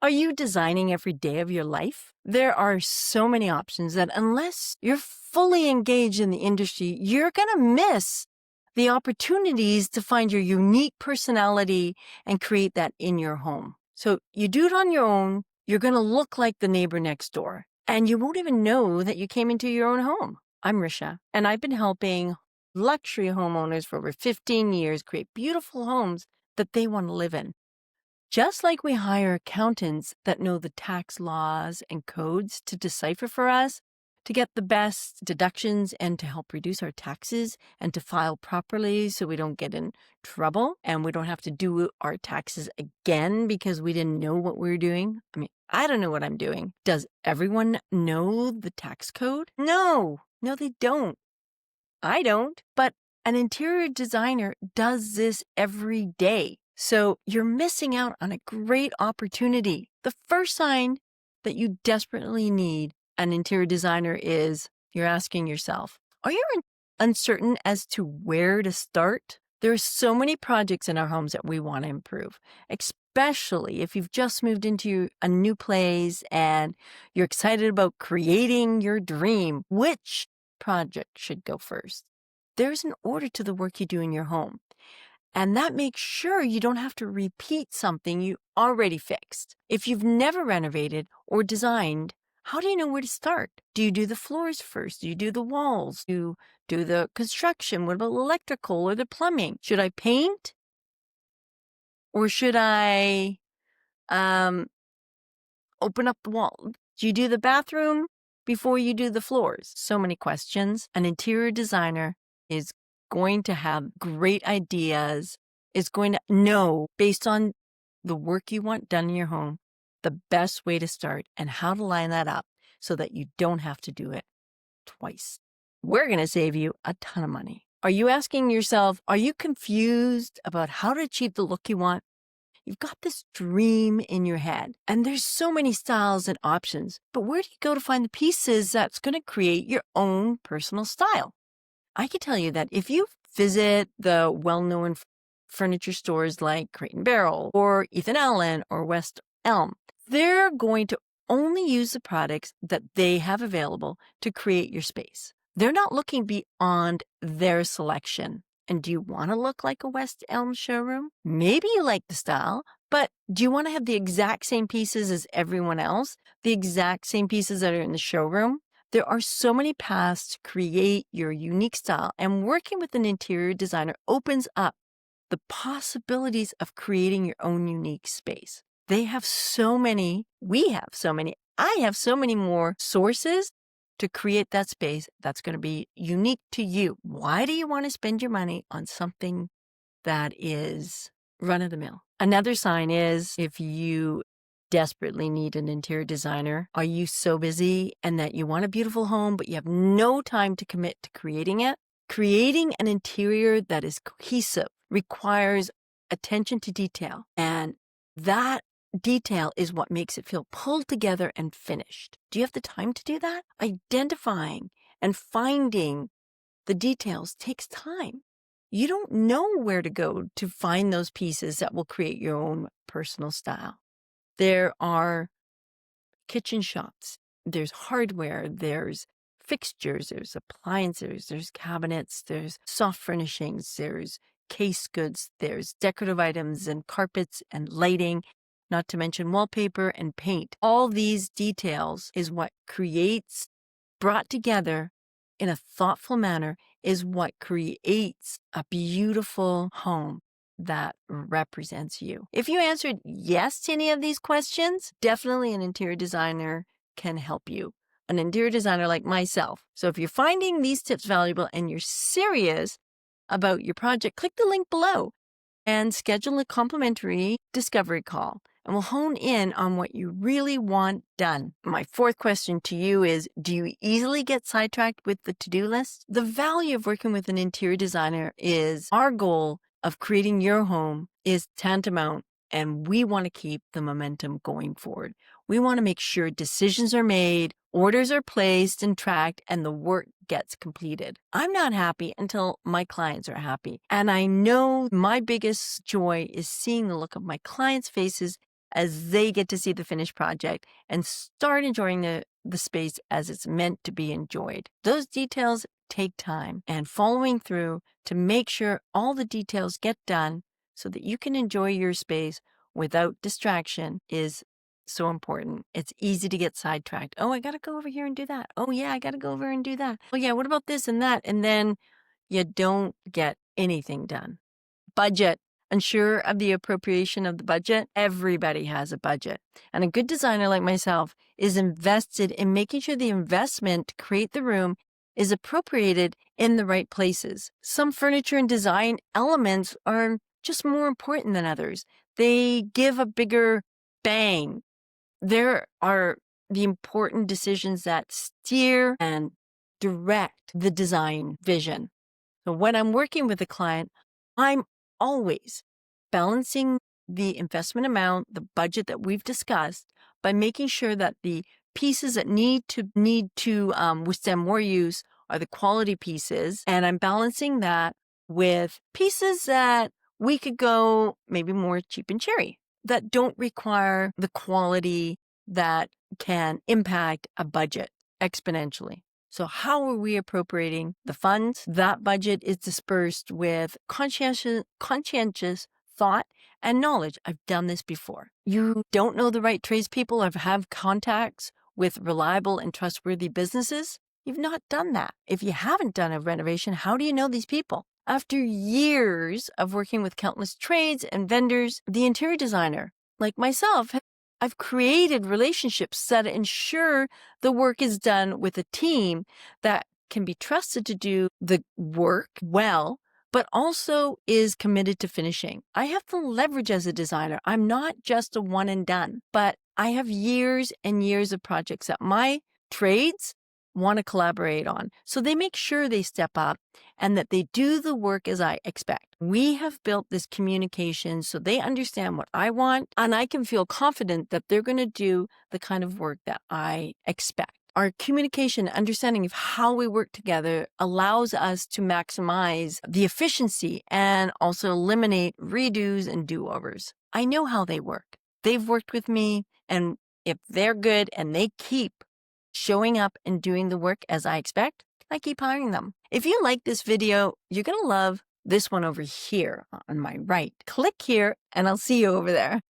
Are you designing every day of your life? There are so many options that unless you're fully engaged in the industry, you're going to miss the opportunities to find your unique personality and create that in your home. So you do it on your own, you're going to look like the neighbor next door, and you won't even know that you came into your own home. I'm Risha, and I've been helping luxury homeowners for over 15 years create beautiful homes that they want to live in. Just like we hire accountants that know the tax laws and codes to decipher for us, to get the best deductions and to help reduce our taxes and to file properly so we don't get in trouble and we don't have to do our taxes again because we didn't know what we were doing. I mean, I don't know what I'm doing. Does everyone know the tax code? No, they don't. I don't, but an interior designer does this every day. So you're missing out on a great opportunity. The first sign that you desperately need an interior designer is you're asking yourself, are you uncertain as to where to start? There are so many projects in our homes that we want to improve, especially if you've just moved into a new place and you're excited about creating your dream. Which project should go first? There's an order to the work you do in your home. And that makes sure you don't have to repeat something you already fixed. If you've never renovated or designed, how do you know where to start? Do you do the floors first? Do you do the walls? Do you do the construction? What about electrical or the plumbing? Should I paint? Or should I open up the wall? Do you do the bathroom before you do the floors? So many questions. An interior designer is going to have great ideas, is going to know, based on the work you want done in your home, the best way to start and how to line that up so that you don't have to do it twice. We're going to save you a ton of money. Are you asking yourself, are you confused about how to achieve the look you want? You've got this dream in your head, and there's so many styles and options, but where do you go to find the pieces that's going to create your own personal style? I can tell you that if you visit the well-known furniture stores like Crate and Barrel or Ethan Allen or West Elm, they're going to only use the products that they have available to create your space. They're not looking beyond their selection. And do you want to look like a West Elm showroom? Maybe you like the style, but do you want to have the exact same pieces as everyone else? The exact same pieces that are in the showroom? There are so many paths to create your unique style, and working with an interior designer opens up the possibilities of creating your own unique space. They have so many, we have so many, I have so many more sources to create that space that's going to be unique to you. Why do you want to spend your money on something that is run-of-the-mill? Another sign is if you desperately need an interior designer. Are you so busy and that you want a beautiful home, but you have no time to commit to creating it? Creating an interior that is cohesive requires attention to detail. And that detail is what makes it feel pulled together and finished. Do you have the time to do that? Identifying and finding the details takes time. You don't know where to go to find those pieces that will create your own personal style. There are kitchen shops, there's hardware, there's fixtures, there's appliances, there's cabinets, there's soft furnishings, there's case goods, there's decorative items and carpets and lighting, not to mention wallpaper and paint. All these details is what creates, brought together in a thoughtful manner, is what creates a beautiful home that represents you. If you answered yes to any of these questions, definitely an interior designer can help you. An interior designer like myself. So if you're finding these tips valuable and you're serious about your project, click the link below and schedule a complimentary discovery call. And we'll hone in on what you really want done. My fourth question to you is, do you easily get sidetracked with the to-do list? The value of working with an interior designer is our goal of creating your home is tantamount, and we want to keep the momentum going forward. We want to make sure decisions are made, orders are placed and tracked, and the work gets completed. I'm not happy until my clients are happy. And I know my biggest joy is seeing the look of my clients' faces as they get to see the finished project and start enjoying the space as it's meant to be enjoyed. Those details take time, and following through to make sure all the details get done so that you can enjoy your space without distraction is so important. It's easy to get sidetracked. Oh, I got to go over here and do that. Oh, yeah, I got to go over and do that. Oh, yeah, what about this and that? And then you don't get anything done. Budget. Unsure of the appropriation of the budget? Everybody has a budget. And a good designer like myself is invested in making sure the investment to create the room is appropriated in the right places. Some furniture and design elements are just more important than others. They give a bigger bang. There are the important decisions that steer and direct the design vision. So when I'm working with a client, I'm always balancing the investment amount, the budget that we've discussed, by making sure that the pieces that need to withstand more use are the quality pieces, and I'm balancing that with pieces that we could go maybe more cheap and cherry that don't require the quality that can impact a budget exponentially. So how are we appropriating the funds? That budget is dispersed with conscientious thought and knowledge. I've done this before. You don't know the right tradespeople or have contacts with reliable and trustworthy businesses? You've not done that. If you haven't done a renovation, how do you know these people? After years of working with countless trades and vendors, the interior designer, like myself, I've created relationships that ensure the work is done with a team that can be trusted to do the work well, but also is committed to finishing. I have the leverage as a designer. I'm not just a one and done, but I have years and years of projects that my trades want to collaborate on. So they make sure they step up and that they do the work as I expect. We have built this communication so they understand what I want, and I can feel confident that they're going to do the kind of work that I expect. Our communication, understanding of how we work together allows us to maximize the efficiency and also eliminate redos and do-overs. I know how they work. They've worked with me, and if they're good and they keep showing up and doing the work as I expect, I keep hiring them. If you like this video, you're going to love this one over here on my right. Click here and I'll see you over there.